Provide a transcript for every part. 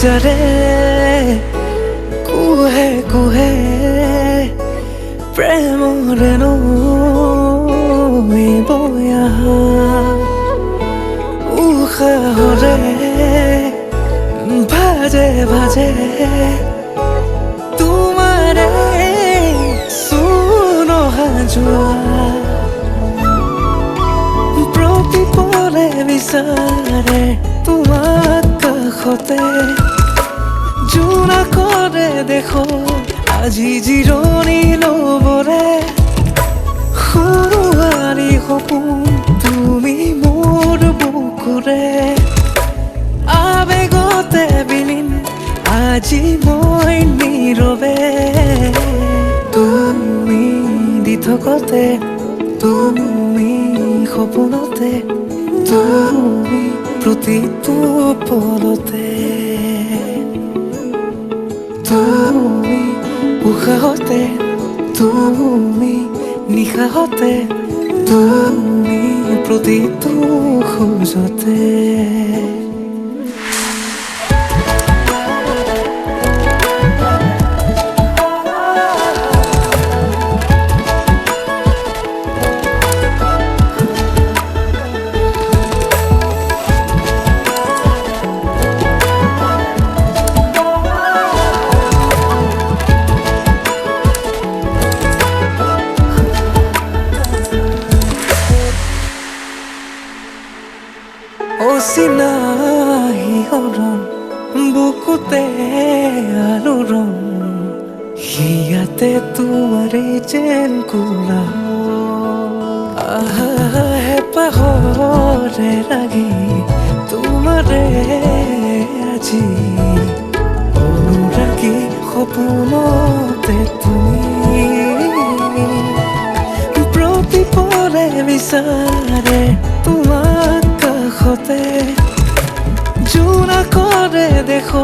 যাৰে কুহে কুহে প্ৰেমৰে নৈ বৈ আহা উশাহৰে ভাজে ভাজে তোমাৰে চূণ অহা যোৱা প্ৰতিপলে বিচাৰে তোমাক কাষতে জোনা কৰে দেখো আজি জিৰণি লবৰে সুৰুৱাৰী সপোন তুমি মোৰ বুকুৰে আবেগতে বিলীন আজি মই নীৰৱে তুমি দি থকতে তুমি সপোনতে তুমি প্ৰতিটো পলতে তুমি উশাহতে তুমি নিশাহতে তুমি প্ৰতিটো খোজতে অচিনাহি হৰণ বুকুতে আলোড়ন হিয়াতে তোমাৰে যেন কোলা হেঁপাহৰে লাগি তোমাৰে আজি অনুৰাগী সপোনতে তুমি প্ৰতিপলে বিচাৰে তোমাক কাষতে জোনা কৰে দেখো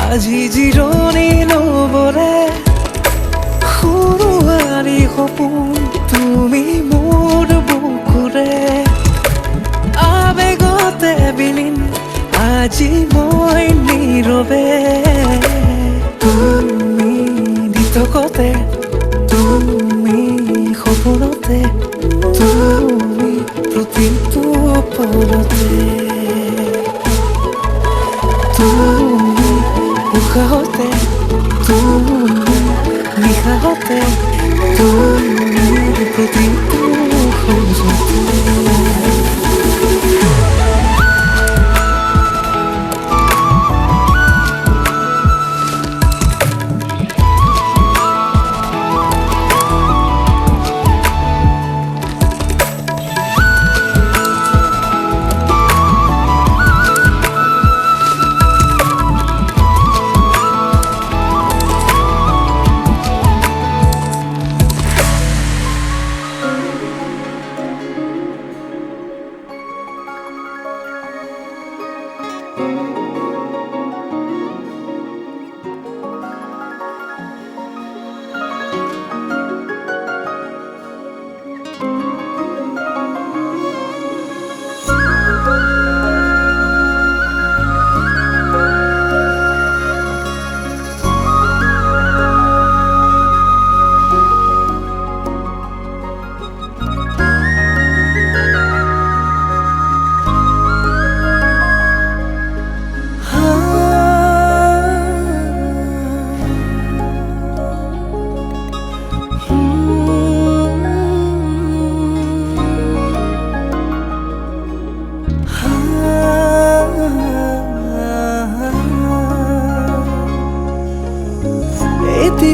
আজি জিৰণি লবৰে সুৰুৱাৰী সপোন তুমি মোৰ বুকুৰে আবেগতে বিলীন আজি মই নীৰৱে তুমি দি থকতে তুমি সপোনতে তুমি প্ৰতিটো পলতে তুমি উশাহতে তুমি নিশাহতে তুমি প্ৰতিটো খোজতে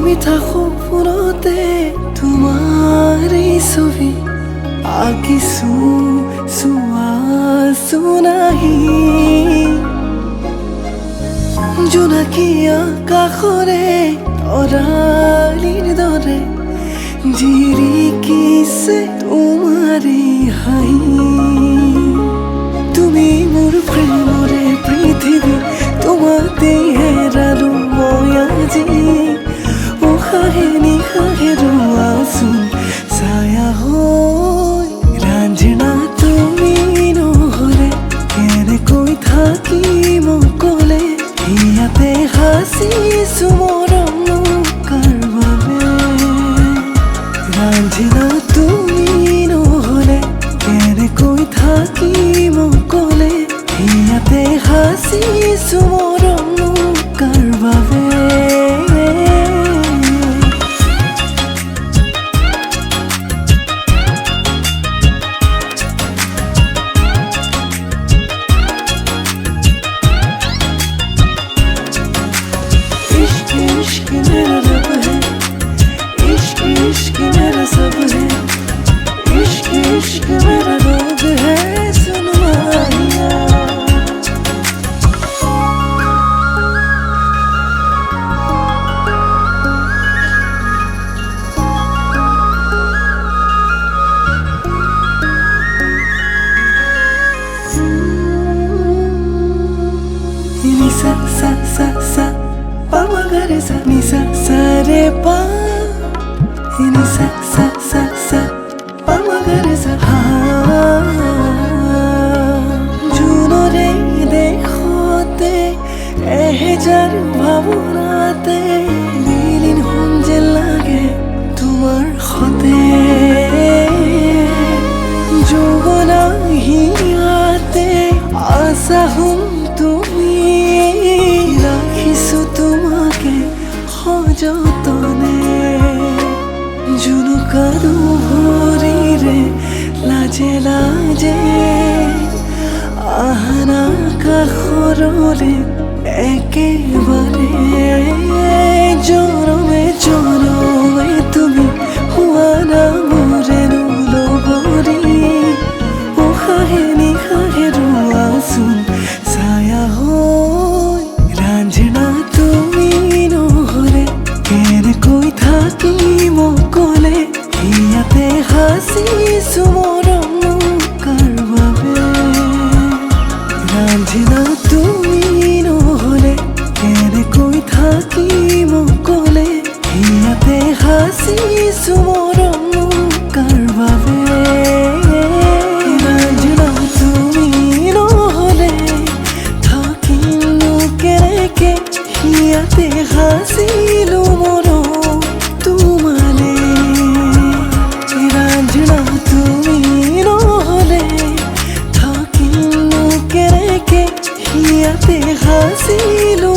মিঠা সপোনতে তোমাৰ ছবি আঁকিছো চোৱাছো নাহি জোনাকী আকাশৰে তৰালিৰ দৰে জিৰিকিছে তোমাৰে হাঁহি তুমি মোৰ প্ৰেমৰে পৃথিৱী তোমাতে হেৰালো মই আজি উশাহে নিশাহে ৰোৱাচোন ছায়া হৈ ৰাঞ্জনা তুমি নহ'লে কেনেকৈ থাকিম অকলে হিয়া থাকিম অকলে ইয়াতে হাচিছো মৰমনো কাৰ বাবে इश्क मेरा रब है इश्क इश्क मेरा सब है इश्क इश्क मेरा रोग है सुन माहिया ni sa sa sa sa pa ma ga re sa ni sa sa re pa ni sa sa sa sa pa ma ga re sa ha juno re dekhote ehjar bhabonate dilin honje lage tumar khote jogona hiate asa hum তুমি রাখিছো তোমাকে সযতনে জুনুকাৰো ভৰিৰে লাজে লাজে আহানা কাষৰলে একেবাৰে জনমে জনমে তুমি হোৱা না মোৰেনো লগৰী উশাহে নিশাহে ৰোৱাচোন ছায়া হৈ ৰাঞ্জনা তুমি নহ'লে কেনেকৈ থাকিম অকলে ইয়াতে হাচিছো মৰমনো কাৰ বাবে ৰাঞ্জনা তুমি নহ'লে কেনেকৈ থাকিম অকলে ইয়াতে হাচিছো মৰমনো কাৰ বাবে ৰাঞ্জনা তুমি নহ'লে থাকিমনো কেনেকে ইয়াতে হাচিলো মৰম তোমালে ৰাঞ্জনা তুমি নহ'লে থাকিমনো কেনেকে ইয়াতে হাচিলো